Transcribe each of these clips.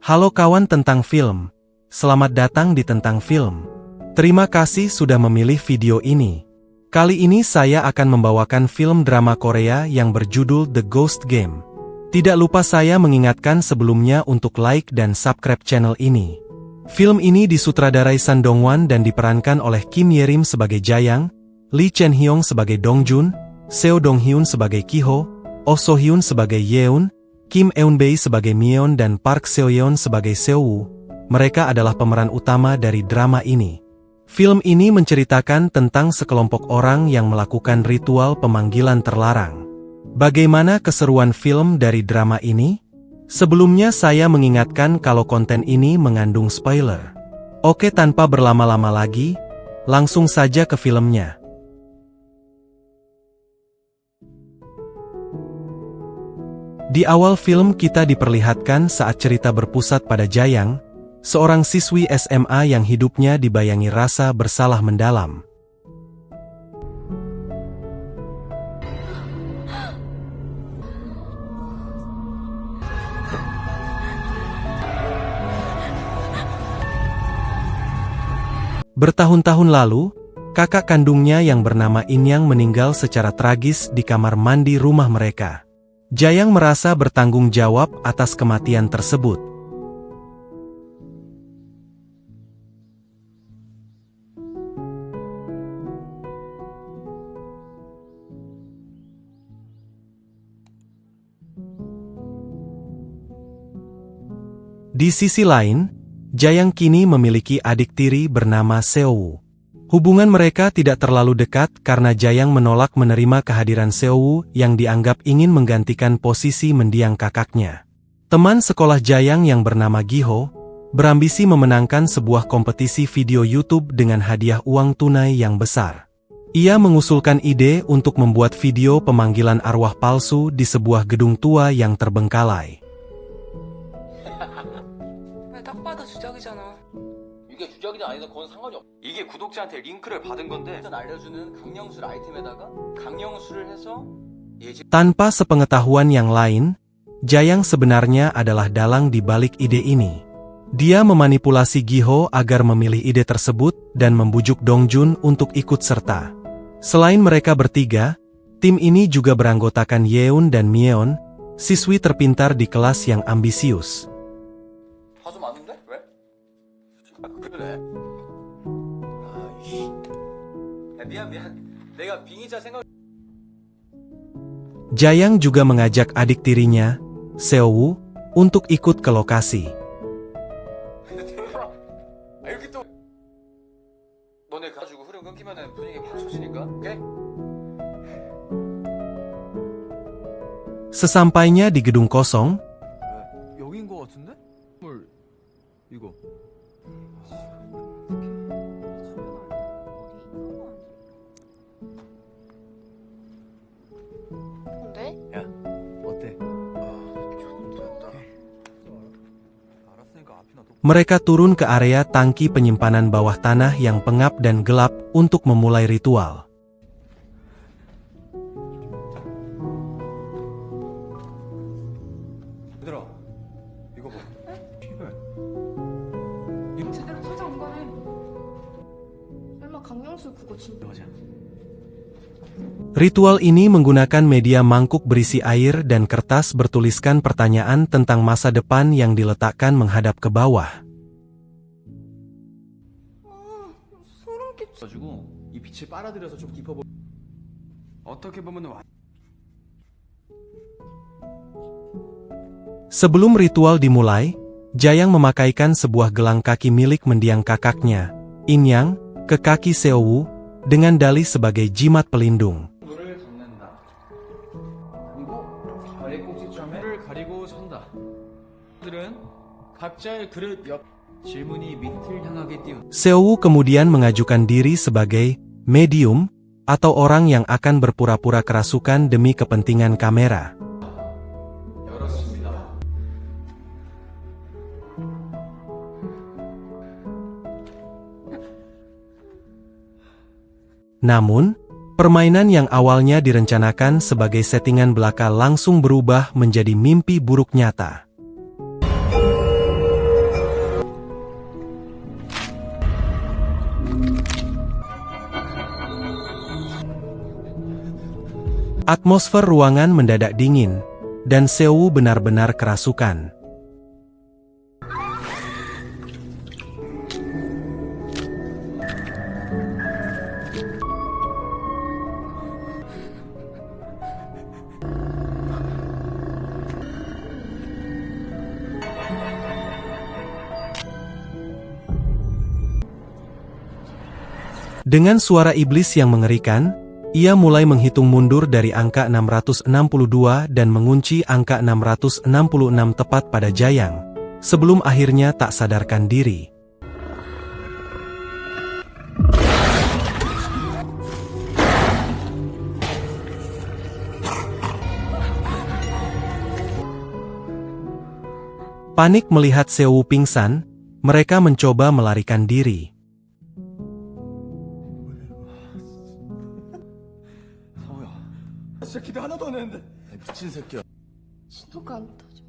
Halo kawan tentang film. Selamat datang di Tentang Film. Terima kasih sudah memilih video ini. Kali ini saya akan membawakan film drama Korea yang berjudul The Ghost Game. Tidak lupa saya mengingatkan sebelumnya untuk like dan subscribe channel ini. Film ini disutradarai Son Dong-won dan diperankan oleh Kim Ye-rim sebagai Jayang, Lee Chen-hyung sebagai Dong-jun, Seo Dong-hyun sebagai Ki-ho, Oh So-hyun sebagai Yeon, Kim Eun-bae sebagai Myeon dan Park Seo-yeon sebagai Seo-woo. Mereka adalah pemeran utama dari drama ini. Film ini menceritakan tentang sekelompok orang yang melakukan ritual pemanggilan terlarang. Bagaimana keseruan film dari drama ini? Sebelumnya saya mengingatkan kalau konten ini mengandung spoiler. Oke, tanpa berlama-lama lagi, langsung saja ke filmnya. Di awal film kita diperlihatkan saat cerita berpusat pada Jayang, seorang siswi SMA yang hidupnya dibayangi rasa bersalah mendalam. Bertahun-tahun lalu, kakak kandungnya yang bernama In-yang meninggal secara tragis di kamar mandi rumah mereka. Jayang merasa bertanggung jawab atas kematian tersebut. Di sisi lain, Jayang kini memiliki adik tiri bernama Seo-woo. Hubungan mereka tidak terlalu dekat karena Jayang menolak menerima kehadiran Seo-woo yang dianggap ingin menggantikan posisi mendiang kakaknya. Teman sekolah Jayang yang bernama Gi-ho berambisi memenangkan sebuah kompetisi video YouTube dengan hadiah uang tunai yang besar. Ia mengusulkan ide untuk membuat video pemanggilan arwah palsu di sebuah gedung tua yang terbengkalai. 이게 주작이든 아니든 그건 상관이 없어. 이게 구독자한테 링크를 받은 건데 알려주는 강령술 아이템에다가 강령술을 해서 Tanpa sepengetahuan yang lain, Jayang sebenarnya adalah dalang di balik ide ini. Dia memanipulasi Gi-ho agar memilih ide tersebut dan membujuk Dong-jun untuk ikut serta. Selain mereka bertiga, tim ini juga beranggotakan Yeon dan Myeon, siswi terpintar di kelas yang ambisius. 그래. 미안. 내가 빙의자 생각. Jayang juga mengajak adik tirinya, Seo-woo, untuk ikut ke lokasi. 이렇게 또 너네 가지고 흐름 끊기면은 분위기 확 좋으니까. 오케이? Sesampainya di gedung kosong, 여긴 거 같은데? 이거. 야, 어때? mereka turun ke area tangki penyimpanan bawah tanah yang pengap dan gelap untuk memulai ritual. 얘들아, 이거 봐. 제대로 찾아온 거네. 설마 강령술 그거 진짜 맞아. Ritual ini menggunakan media mangkuk berisi air dan kertas bertuliskan pertanyaan tentang masa depan yang diletakkan menghadap ke bawah. 소름 끼쳐. 가지고 이 빛을 빨아들여서 좀 깊어 보. 어떻게 보면 Sebelum ritual dimulai, Jayang memakaikan sebuah gelang kaki milik mendiang kakaknya, In-yang, ke kaki Seo-woo, dengan dalih sebagai jimat pelindung. 물을 닦는다. 그리고 발의 꼭지점을 가리고 선다. 들은 각자의 그릇 옆 질문이 밑을 향하게 띄운. Seo-woo kemudian mengajukan diri sebagai medium, atau orang yang akan berpura-pura kerasukan demi kepentingan kamera. 열었습니다. Namun, permainan yang awalnya direncanakan sebagai settingan belaka langsung berubah menjadi mimpi buruk nyata. Atmosfer ruangan mendadak dingin, dan Seo-woo benar-benar kerasukan. Dengan suara iblis yang mengerikan, ia mulai menghitung mundur dari angka 662 dan mengunci angka 666 tepat pada Jayang, sebelum akhirnya tak sadarkan diri. Panik melihat Seo-woo pingsan, mereka mencoba melarikan diri. 진짜 기대 하나도 안 했는데. 미친 새끼야. 신호가 안 떠져.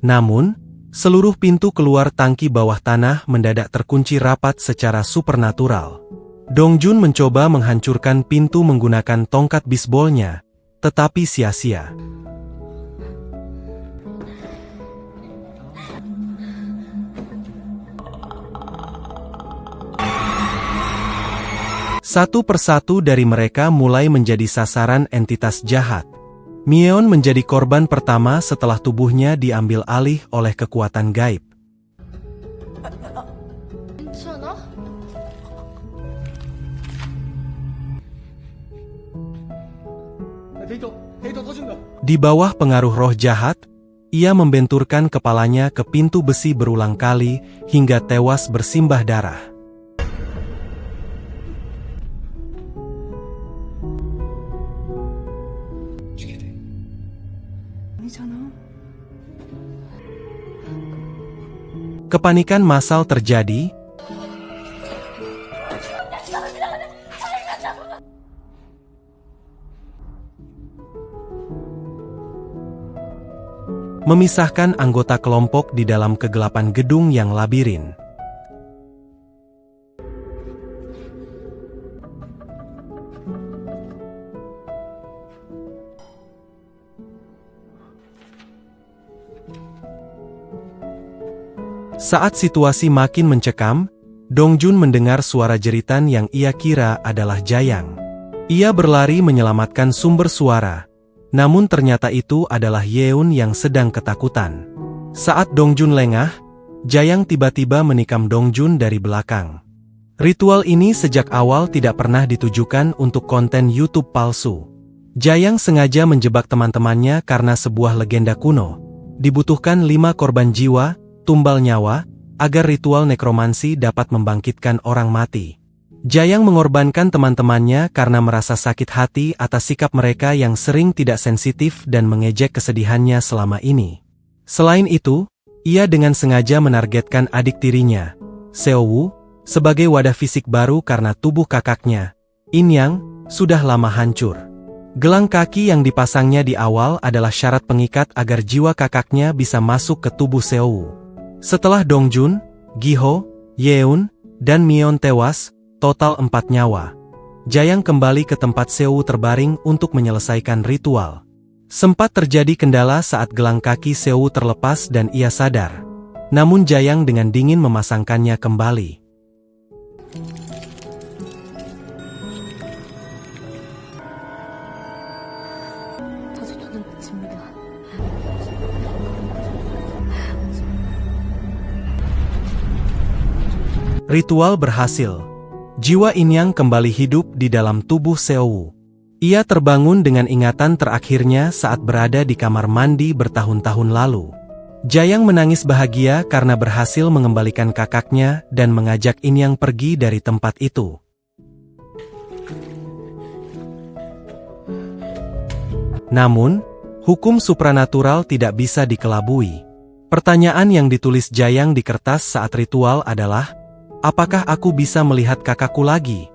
Namun, seluruh pintu keluar tangki bawah tanah mendadak terkunci rapat secara supernatural. Dongjun mencoba menghancurkan pintu menggunakan tongkat bisbolnya, tetapi sia-sia. Satu persatu dari mereka mulai menjadi sasaran entitas jahat. Myeon menjadi korban pertama setelah tubuhnya diambil alih oleh kekuatan gaib. 괜찮아? 데이터 터진다. Di bawah pengaruh roh jahat, ia membenturkan kepalanya ke pintu besi berulang kali hingga tewas bersimbah darah. Kepanikan massal terjadi. Memisahkan anggota kelompok di dalam kegelapan gedung yang labirin. Saat situasi makin mencekam, Dongjun mendengar suara jeritan yang ia kira adalah Jayang. Ia berlari menyelamatkan sumber suara, namun ternyata itu adalah Yeon yang sedang ketakutan. Saat Dongjun lengah, Jayang tiba-tiba menikam Dongjun dari belakang. Ritual ini sejak awal tidak pernah ditujukan untuk konten YouTube palsu. Jayang sengaja menjebak teman-temannya karena sebuah legenda kuno. Dibutuhkan 5 korban jiwa, tumbal nyawa, agar ritual nekromansi dapat membangkitkan orang mati. Jayang mengorbankan teman-temannya karena merasa sakit hati atas sikap mereka yang sering tidak sensitif dan mengejek kesedihannya selama ini. Selain itu, ia dengan sengaja menargetkan adik tirinya, Seo-woo, sebagai wadah fisik baru karena tubuh kakaknya, In-yang, sudah lama hancur. Gelang kaki yang dipasangnya di awal adalah syarat pengikat agar jiwa kakaknya bisa masuk ke tubuh Seo-woo. Setelah Dongjun, Giho, Yeon, dan Myeon tewas, total 4 nyawa. Jayang kembali ke tempat Seo-woo terbaring untuk menyelesaikan ritual. Sempat terjadi kendala saat gelang kaki Seo-woo terlepas dan ia sadar. Namun Jayang dengan dingin memasangkannya kembali. Ritual berhasil. Jiwa In-yang kembali hidup di dalam tubuh Seo-woo. Ia terbangun dengan ingatan terakhirnya saat berada di kamar mandi bertahun-tahun lalu. Jayang menangis bahagia karena berhasil mengembalikan kakaknya dan mengajak In-yang pergi dari tempat itu. Namun, hukum supranatural tidak bisa dikelabui. Pertanyaan yang ditulis Jayang di kertas saat ritual adalah, apakah aku bisa melihat kakakku lagi?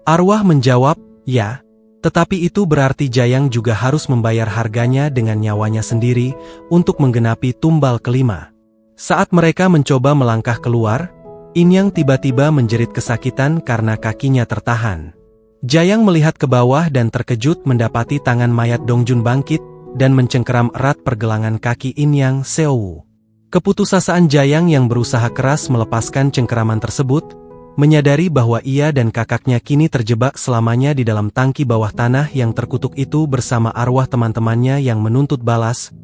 Arwah menjawab, ya, tetapi itu berarti Jayang juga harus membayar harganya dengan nyawanya sendiri untuk menggenapi tumbal kelima. Saat mereka mencoba melangkah keluar, Inyang tiba-tiba menjerit kesakitan karena kakinya tertahan. Jayang melihat ke bawah dan terkejut mendapati tangan mayat Dongjun bangkit dan mencengkeram erat pergelangan kaki Inyang Seowu. Keputusasaan Jayang yang berusaha keras melepaskan cengkeraman tersebut, menyadari bahwa ia dan kakaknya kini terjebak selamanya di dalam tangki bawah tanah yang terkutuk itu bersama arwah teman-temannya yang menuntut balas.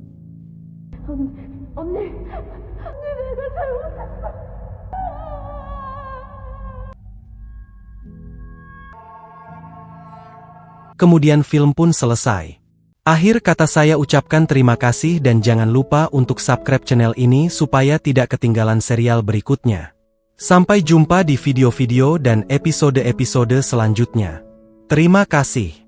Kemudian film pun selesai. Akhir kata saya ucapkan terima kasih dan jangan lupa untuk subscribe channel ini supaya tidak ketinggalan serial berikutnya. Sampai jumpa di video-video dan episode-episode selanjutnya. Terima kasih.